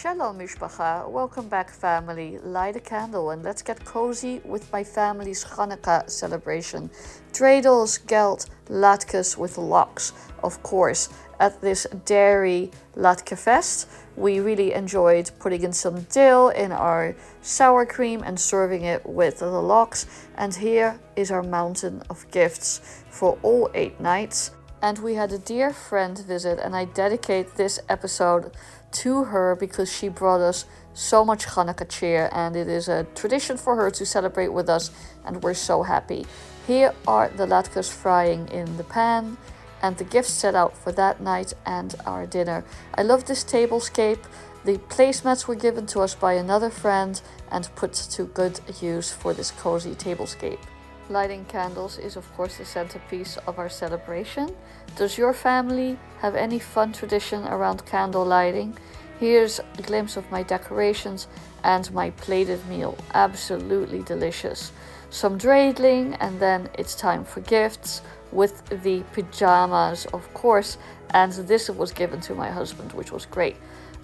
Shalom Mishpacha, welcome back family. Light a candle and let's get cozy with my family's Hanukkah celebration. Dreidels, Gelt, latkes with lox, of course. At this dairy latke fest, we really enjoyed putting in some dill in our sour cream and serving it with the lox. And here is our mountain of gifts for all 8 nights. And we had a dear friend visit, and I dedicate this episode to her because she brought us so much HANUKKAH cheer, and it is a tradition for her to celebrate with us, and we're so happy. Here are the latkes frying in the pan and the gifts set out for that night and our dinner. I love this tablescape. The placemats were given to us by another friend and put to good use for this cozy tablescape. Lighting candles is of course the centerpiece of our celebration. Does your family have any fun tradition around candle lighting? Here's a glimpse of my decorations and my plated meal. Absolutely delicious. Some dreidling, and then it's time for gifts with the pajamas, of course. And this was given to my husband, which was great.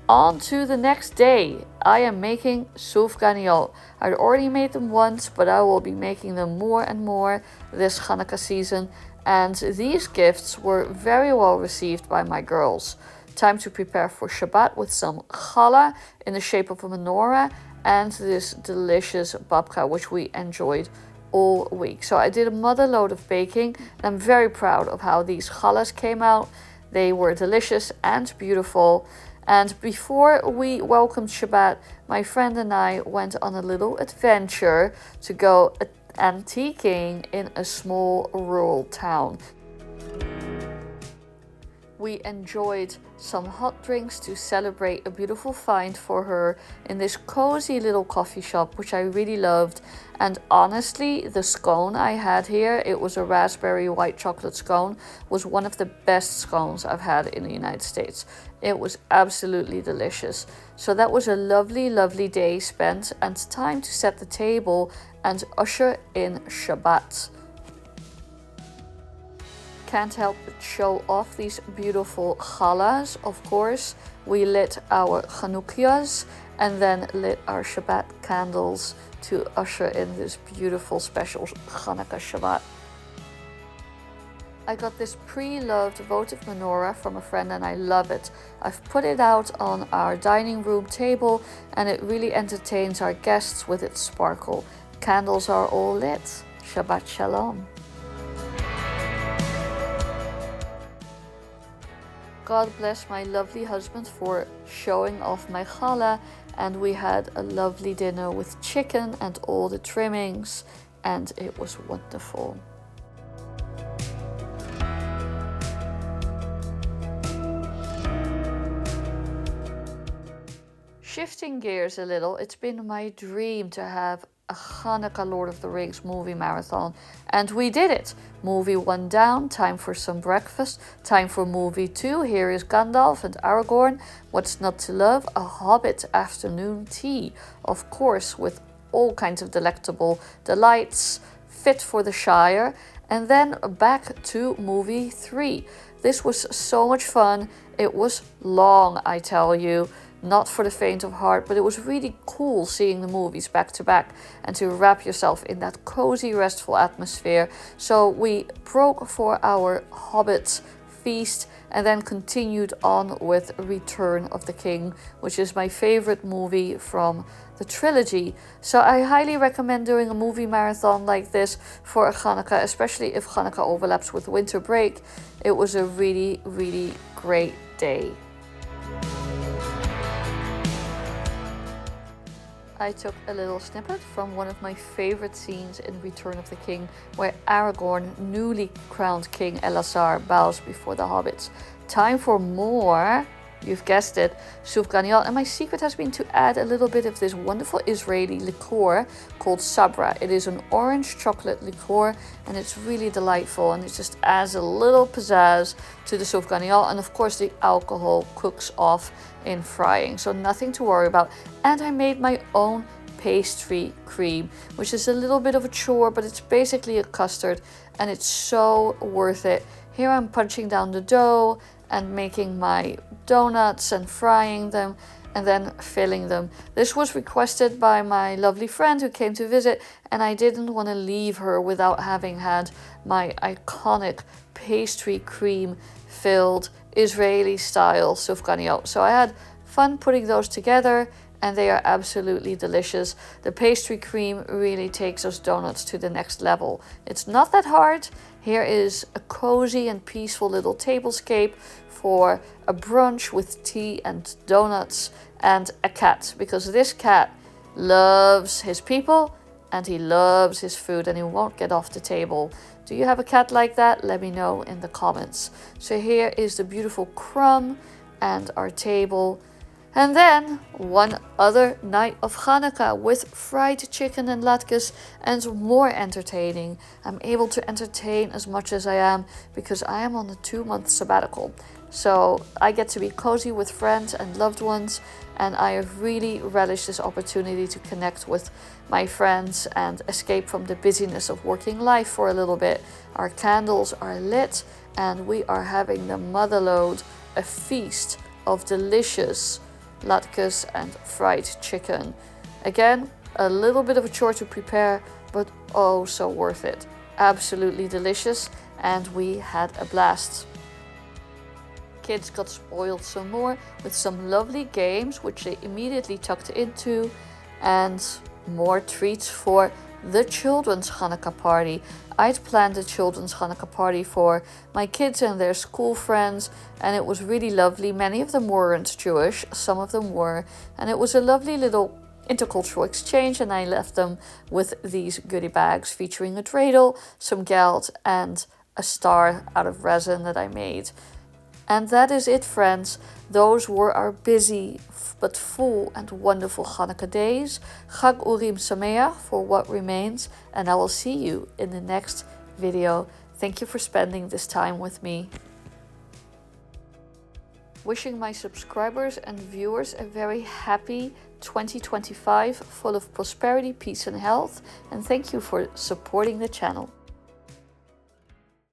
On to the next day. I am making sufganiyot. I'd already made them once, but I will be making them more and more this Hanukkah season. And these gifts were very well received by my girls. Time to prepare for Shabbat with some challah in the shape of a menorah and this delicious babka, which we enjoyed all week. So I did a mother load of baking, and I'm very proud of how these challahs came out. They were delicious and beautiful. And before we welcomed Shabbat, my friend and I went on a little adventure to go antiquing in a small rural town. We enjoyed some hot drinks to celebrate a beautiful find for her in this cozy little coffee shop, which I really loved. And honestly, the scone I had here, it was a raspberry white chocolate scone, was one of the best scones I've had in the United States. It was absolutely delicious. So that was a lovely, lovely day spent, and time to set the table and usher in Shabbat. Can't help but show off these beautiful challahs, of course. We lit our Hanukkahs and then lit our Shabbat candles to usher in this beautiful special Hanukkah Shabbat. I got this pre-loved votive menorah from a friend and I love it. I've put it out on our dining room table and it really entertains our guests with its sparkle. Candles are all lit. Shabbat Shalom. God bless my lovely husband for showing off my challah, and we had a lovely dinner with chicken and all the trimmings, and it was wonderful. Shifting gears a little, it's been my dream to have a Hanukkah Lord of the Rings movie marathon, and we did it. Movie 1 down, time for some breakfast. Time for movie 2, here is Gandalf and Aragorn. What's not to love? A Hobbit afternoon tea, of course, with all kinds of delectable delights, fit for the Shire. And then back to movie 3. This was so much fun. It was long, I tell you. Not for the faint of heart, but it was really cool seeing the movies back to back and to wrap yourself in that cozy, restful atmosphere. So we broke for our Hobbit feast and then continued on with Return of the King, which is my favorite movie from the trilogy. So I highly recommend doing a movie marathon like this for a Hanukkah, especially if Hanukkah overlaps with winter break. It was a really, really great day. I took a little snippet from one of my favorite scenes in Return of the King, where Aragorn, newly crowned King Elazar, bows before the hobbits. Time for more, you've guessed it, sufganiyot, and my secret has been to add a little bit of this wonderful Israeli liqueur called sabra. It is an orange chocolate liqueur and it's really delightful, and it just adds a little pizzazz to the sufganiyot, and of course the alcohol cooks off in frying, so nothing to worry about. And I made my own pastry cream, which is a little bit of a chore, but it's basically a custard and it's so worth it. Here I'm punching down the dough and making my donuts and frying them and then filling them. This was requested by my lovely friend who came to visit, and I didn't want to leave her without having had my iconic pastry cream filled Israeli style sufganiyot. So I had fun putting those together, and they are absolutely delicious. The pastry cream really takes those donuts to the next level. It's not that hard. Here is a cozy and peaceful little tablescape for a brunch with tea and donuts, and a cat, because this cat loves his people and he loves his food and he won't get off the table. Do you have a cat like that? Let me know in the comments. So here is the beautiful crumb and our table. And then one other night of Hanukkah with fried chicken and latkes and more entertaining. I'm able to entertain as much as I am because I am on a 2-month sabbatical. So I get to be cozy with friends and loved ones, and I have really relished this opportunity to connect with my friends and escape from the busyness of working life for a little bit. Our candles are lit and we are having the motherload, a feast of delicious latkes and fried chicken. Again, a little bit of a chore to prepare, but oh so worth it. Absolutely delicious, and we had a blast. Kids got spoiled some more with some lovely games which they immediately tucked into, and more treats for the children's Hanukkah party. I'd planned a children's Hanukkah party for my kids and their school friends, and it was really lovely. Many of them weren't Jewish, some of them were, and it was a lovely little intercultural exchange, and I left them with these goodie bags featuring a dreidel, some Gelt, and a star out of resin that I made. And that is it, friends. Those were our busy but full and wonderful Hanukkah days. Chag Urim Sameach for what remains, and I will see you in the next video. Thank you for spending this time with me. Wishing my subscribers and viewers a very happy 2025, full of prosperity, peace and health. And thank you for supporting the channel.